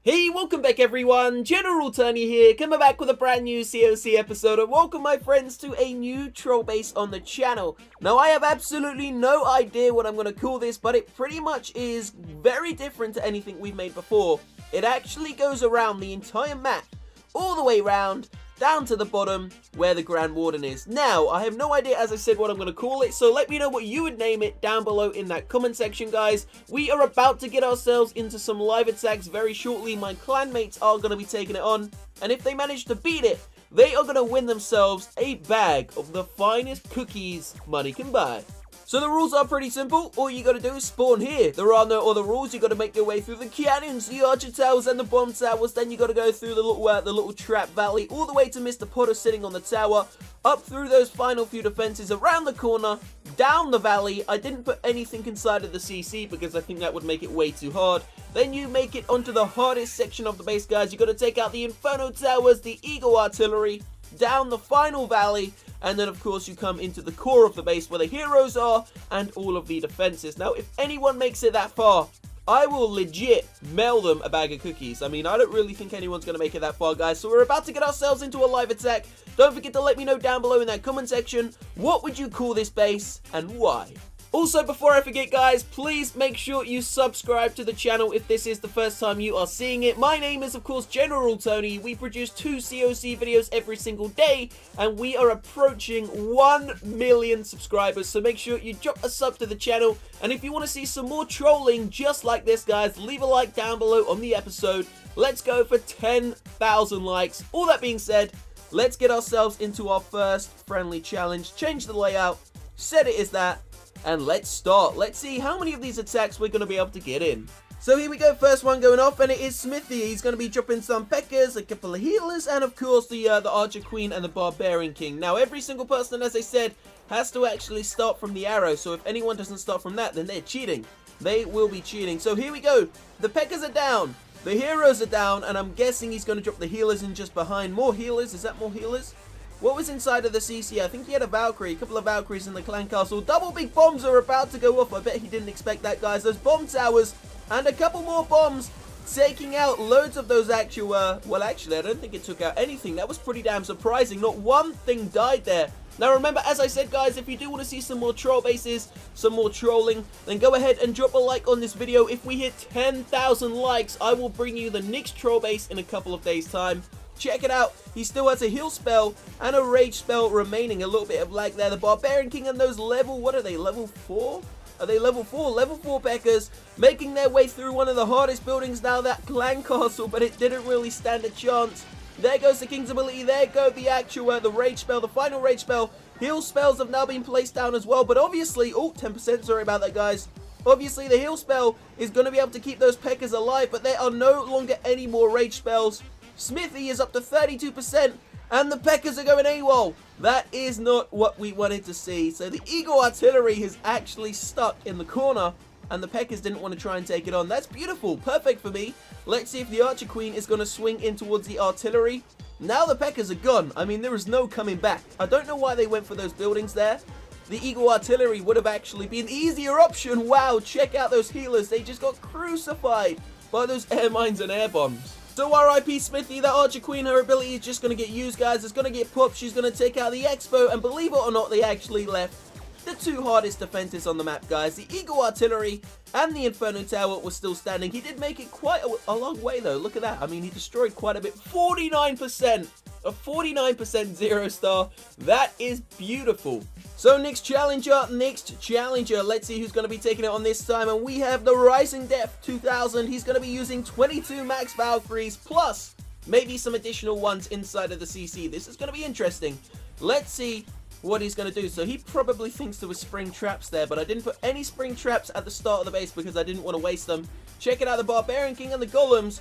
Hey, welcome back everyone, General Tony here, coming back with a brand new COC episode, and welcome my friends to a new troll base on the channel. Now I have absolutely no idea what I'm going to call this, but it pretty much is very different to anything we've made before. It actually goes around the entire map, all the way around, down to the bottom where the Grand Warden is. Now, I have no idea, as I said, what I'm going to call it, so let me know what you would name it down below in that comment section, guys. We are about to get ourselves into some live attacks very shortly. My clanmates are going to be taking it on, and if they manage to beat it, they are going to win themselves a bag of the finest cookies money can buy. So the rules are pretty simple. All you gotta do is spawn here. There are no other rules. You gotta make your way through the cannons, the archer towers, and the bomb towers. Then you gotta go through the little trap valley, all the way to Mr. Potter sitting on the tower, up through those final few defenses, around the corner, down the valley. I didn't put anything inside of the CC because I think that would make it way too hard. Then you make it onto the hardest section of the base, guys. You gotta take out the Inferno towers, the Eagle artillery, down the final valley, and then of course you come into the core of the base where the heroes are and all of the defenses. Now if anyone makes it that far, I will legit mail them a bag of cookies. I mean, I don't really think anyone's going to make it that far, guys. So we're about to get ourselves into a live attack. Don't forget to let me know down below in that comment section, what would you call this base and why? Also, before I forget, guys, please make sure you subscribe to the channel if this is the first time you are seeing it. My name is, of course, General Tony. We produce 2 COC videos every single day, and we are approaching 1 million subscribers, so make sure you drop a sub to the channel. And if you want to see some more trolling just like this, guys, leave a like down below on the episode. Let's go for 10,000 likes. All that being said, let's get ourselves into our first friendly challenge. Change the layout, set it as that, and let's start. Let's see how many of these attacks we're going to be able to get in. So here we go, first one going off, and it is Smithy. He's going to be dropping some P.E.K.K.A.s, a couple of healers, and of course the Archer Queen and the Barbarian King. Now every single person, as I said, has to actually start from the arrow, so if anyone doesn't start from that, then they're cheating. They will be cheating. So here we go. The P.E.K.K.A.s are down, the heroes are down, and I'm guessing he's going to drop the healers in just behind. More healers? Is that more healers? What was inside of the CC? I think he had a Valkyrie, a couple of Valkyries in the clan castle. Double big bombs are about to go off. I bet he didn't expect that, guys. Those bomb towers and a couple more bombs taking out loads of those actual, well, actually, I don't think it took out anything. That was pretty damn surprising. Not one thing died there. Now, remember, as I said, guys, if you do want to see some more troll bases, some more trolling, then go ahead and drop a like on this video. If we hit 10,000 likes, I will bring you the next troll base in a couple of days' time. Check it out. He still has a heal spell and a rage spell remaining. A little bit of lag there. The Barbarian King and those level, what are they, level 4? Are they level 4? Level 4 P.E.K.K.A.s making their way through one of the hardest buildings now, that clan castle, but it didn't really stand a chance. There goes the King's ability. There go the actual, the rage spell, the final rage spell. Heal spells have now been placed down as well, but obviously, oh, 10%, sorry about that, guys. Obviously, the heal spell is going to be able to keep those P.E.K.K.A.s alive, but there are no longer any more rage spells. Smithy is up to 32%, and the P.E.K.K.A.s are going AWOL. That is not what we wanted to see. So the Eagle artillery is actually stuck in the corner, and the P.E.K.K.A.s didn't want to try and take it on. That's beautiful. Perfect for me. Let's see if the Archer Queen is going to swing in towards the artillery. Now the P.E.K.K.A.s are gone. I mean, there is no coming back. I don't know why they went for those buildings there. The Eagle artillery would have actually been the easier option. Wow, check out those healers. They just got crucified by those air mines and air bombs. So RIP Smithy, that Archer Queen, her ability is just going to get used, guys. It's going to get popped. She's going to take out the Expo, and believe it or not, they actually left the 2 hardest defenses on the map, guys. The Eagle artillery and the Inferno tower was still standing. He did make it quite a long way, though. Look at that. I mean, he destroyed quite a bit. 49%. A 49% 0 star. That is beautiful. So next challenger. Let's see who's going to be taking it on this time. And we have the Rising Death 2000. He's going to be using 22 max Valkyries plus maybe some additional ones inside of the CC. This is going to be interesting. Let's see what he's going to do. So he probably thinks there was spring traps there, but I didn't put any spring traps at the start of the base because I didn't want to waste them. Check it out, the Barbarian King and the Golems.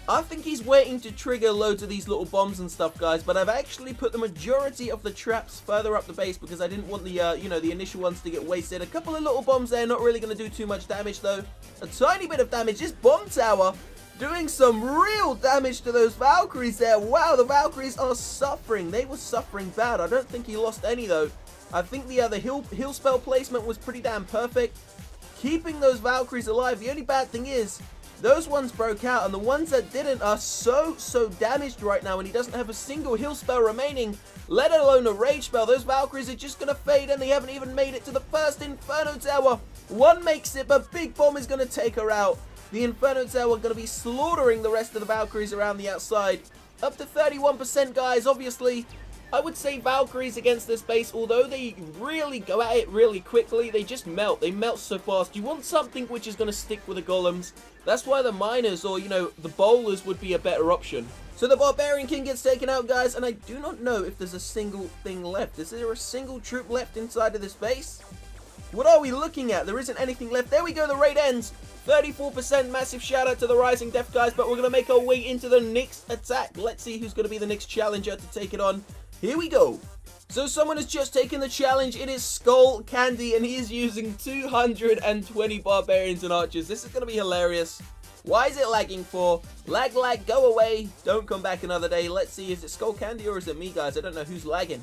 I think he's waiting to trigger loads of these little bombs and stuff, guys, but I've actually put the majority of the traps further up the base because I didn't want the, the initial ones to get wasted. A couple of little bombs there, not really going to do too much damage, though. A tiny bit of damage. This bomb tower doing some real damage to those Valkyries there. Wow, the Valkyries are suffering. They were suffering bad. I don't think he lost any, though. I think the heal spell placement was pretty damn perfect, keeping those Valkyries alive. The only bad thing is, those ones broke out, and the ones that didn't are so damaged right now, and he doesn't have a single heal spell remaining, let alone a rage spell. Those Valkyries are just gonna fade, and they haven't even made it to the first Inferno Tower. One makes it, but Big Bomb is gonna take her out. The Inferno Tower gonna be slaughtering the rest of the Valkyries around the outside. Up to 31%, guys. Obviously, I would say Valkyries against this base, although they really go at it really quickly, they just melt. They melt so fast. You want something which is going to stick with the golems. That's why the miners or, you know, the bowlers would be a better option. So the Barbarian King gets taken out, guys, and I do not know if there's a single thing left. Is there a single troop left inside of this base? What are we looking at? There isn't anything left. There we go. The raid ends. 34%. Massive shout out to the Rising Death, guys, but we're going to make our way into the next attack. Let's see who's going to be the next challenger to take it on. Here we go. So someone has just taken the challenge. It is Skull Candy, and he is using 220 barbarians and archers. This is going to be hilarious. Why is it lagging for? Lag, go away. Don't come back another day. Let's see, is it Skull Candy or is it me, guys? I don't know who's lagging.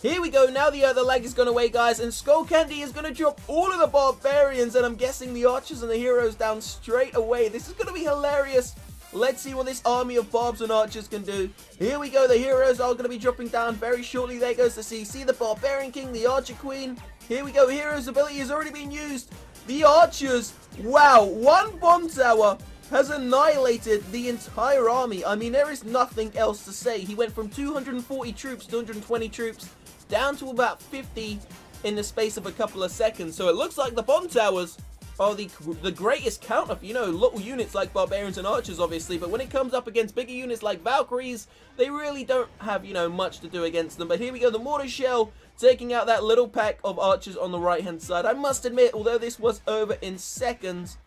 Here we go. Now the other lag has gone away, guys, and Skull Candy is going to drop all of the barbarians, and I'm guessing the archers and the heroes down straight away. This is going to be hilarious. Let's see what this army of barbs and archers can do. Here we go. The heroes are going to be dropping down very shortly. There goes the CC, the Barbarian King, the Archer Queen. Here we go. Hero's ability has already been used. The archers. Wow. One bomb tower has annihilated the entire army. I mean, there is nothing else to say. He went from 240 troops, 220 troops, down to about 50 in the space of a couple of seconds. So it looks like the bomb towers are the greatest counter for, you know, little units like barbarians and archers, obviously, but when it comes up against bigger units like Valkyries, they really don't have, you know, much to do against them. But here we go, the mortar shell taking out that little pack of archers on the right hand side. I must admit, although this was over in seconds,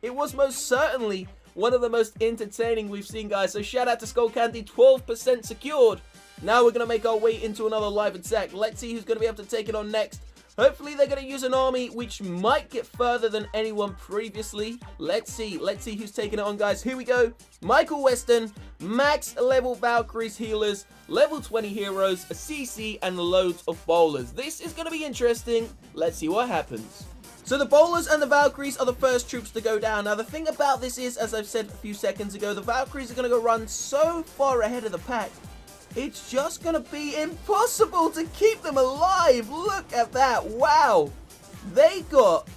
it was most certainly one of the most entertaining we've seen, guys. So shout out to Skull Candy, 12% secured. Now we're going to make our way into another live attack. Let's see who's going to be able to take it on next. Hopefully they're going to use an army which might get further than anyone previously. Let's see who's taking it on, guys. Here we go. Michael Weston, max level Valkyries healers, level 20 heroes, a CC, and loads of bowlers. This is going to be interesting. Let's see what happens. So the bowlers and the Valkyries are the first troops to go down. Now the thing about this is, as I've said a few seconds ago, the Valkyries are going to go run so far ahead of the pack. It's just going to be impossible to keep them alive. Look at that. Wow. They got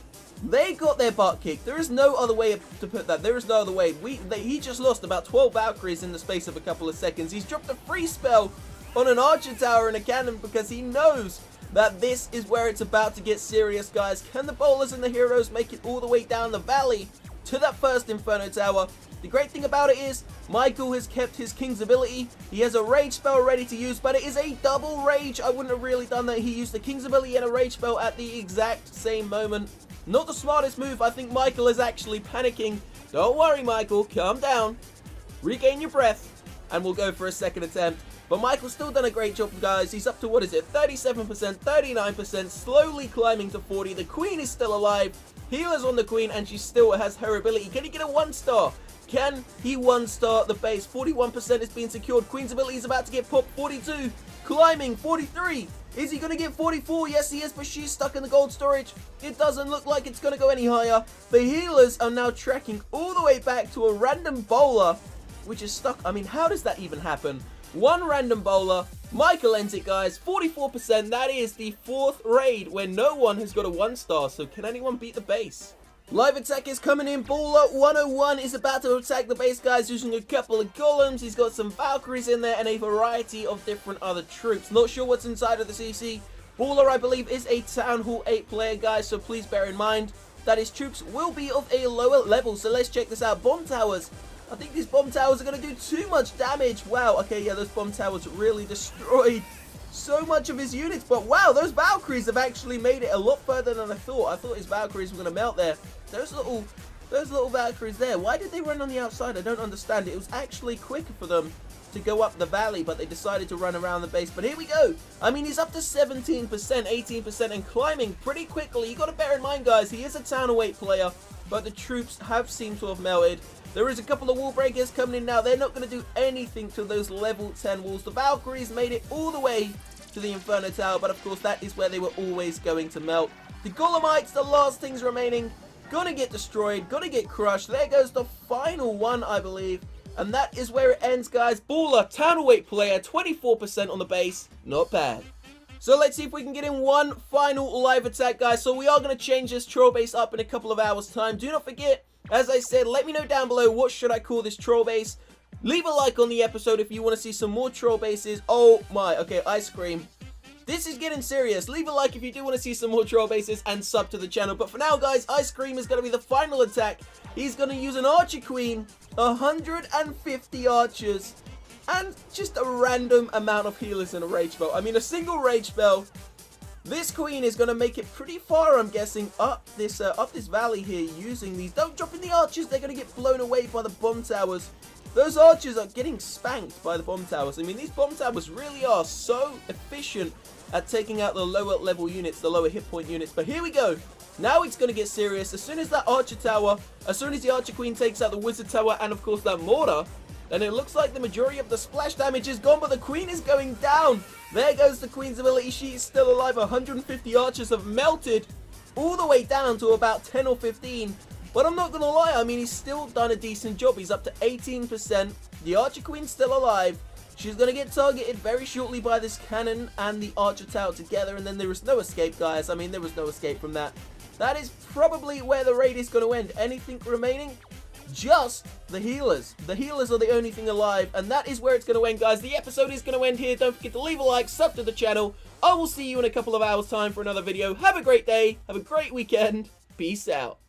their butt kicked. There is no other way to put that. There is no other way. He just lost about 12 Valkyries in the space of a couple of seconds. He's dropped a free spell on an archer tower and a cannon because he knows that this is where it's about to get serious, guys. Can the bowlers and the heroes make it all the way down the valley to that first Inferno Tower? The great thing about it is, Michael has kept his King's ability. He has a rage spell ready to use, but it is a double rage. I wouldn't have really done that. He used the King's ability and a rage spell at the exact same moment. Not the smartest move. I think Michael is actually panicking. Don't worry, Michael. Calm down. Regain your breath, and we'll go for a second attempt. But Michael's still done a great job, guys. He's up to, what is it, 37%, 39%, slowly climbing to 40. The Queen is still alive. Healer's on the Queen, and she still has her ability. Can he get a 1-star? Can he 1-star the base? 41% is being secured. Queen's ability is about to get popped. 42. Climbing. 43. Is he going to get 44? Yes, he is, but she's stuck in the gold storage. It doesn't look like it's going to go any higher. The healers are now tracking all the way back to a random bowler, which is stuck. I mean, how does that even happen? One random bowler. Michael ends it, guys. 44%. That is the 4th raid where no one has got a 1-star. So can anyone beat the base? Live attack is coming in. Bowler 101 is about to attack the base, guys, using a couple of golems. He's got some Valkyries in there and a variety of different other troops. Not sure what's inside of the CC. Bowler, I believe, is a Town Hall 8 player, guys, so please bear in mind that his troops will be of a lower level. So let's check this out. Bomb towers. I think these bomb towers are going to do too much damage. Wow, okay, yeah, those bomb towers really destroyed so much of his units. But wow, those Valkyries have actually made it a lot further than I thought. I thought his Valkyries were going to melt there. Those little Valkyries there, why did they run on the outside? I don't understand. It was actually quicker for them to go up the valley, but they decided to run around the base. But here we go. I mean, he's up to 17%, 18%, and climbing pretty quickly. You got to bear in mind, guys, he is a Town Hall 8 player, but the troops have seemed to have melted. There is a couple of wall breakers coming in now. They're not going to do anything to those level 10 walls. The Valkyries made it all the way to the Inferno Tower, but of course that is where they were always going to melt. The Golemites, the last things remaining. gonna get destroyed, gonna get crushed. There goes the final one, I believe. And that is where it ends, guys. Baller, counterweight player, 24% on the base. Not bad. So let's see if we can get in one final live attack, guys. So we are going to change this troll base up in a couple of hours' time. Do not forget, as I said, let me know down below what should I call this troll base. Leave a like on the episode if you want to see some more troll bases. Oh my, okay, ice cream. This is getting serious. Leave a like if you do want to see some more troll bases and sub to the channel. But for now, guys, Ice Cream is going to be the final attack. He's going to use an Archer Queen, 150 archers, and just a random amount of healers in a rage spell. I mean, a single rage spell. This queen is going to make it pretty far, I'm guessing, up this valley here using these. Don't drop in the archers. They're going to get blown away by the bomb towers. Those archers are getting spanked by the bomb towers. I mean, these bomb towers really are so efficient at taking out the lower level units, the lower hit point units. But here we go. Now it's going to get serious. As soon as that archer tower, as soon as the archer queen takes out the wizard tower and, of course, that mortar, and it looks like the majority of the splash damage is gone, but the queen is going down. There goes the queen's ability. She is still alive. 150 archers have melted all the way down to about 10 or 15. But I'm not going to lie. I mean, he's still done a decent job. He's up to 18%. The archer queen's still alive. She's going to get targeted very shortly by this cannon and the archer tower together. And then there is no escape, guys. I mean, there was no escape from that. That is probably where the raid is going to end. Anything remaining? Just the healers. The healers are the only thing alive, and that is where it's going to end, guys. The episode is going to end here. Don't forget to leave a like, sub to the channel. I will see you in a couple of hours' time for another video. Have a great day. Have a great weekend. Peace out.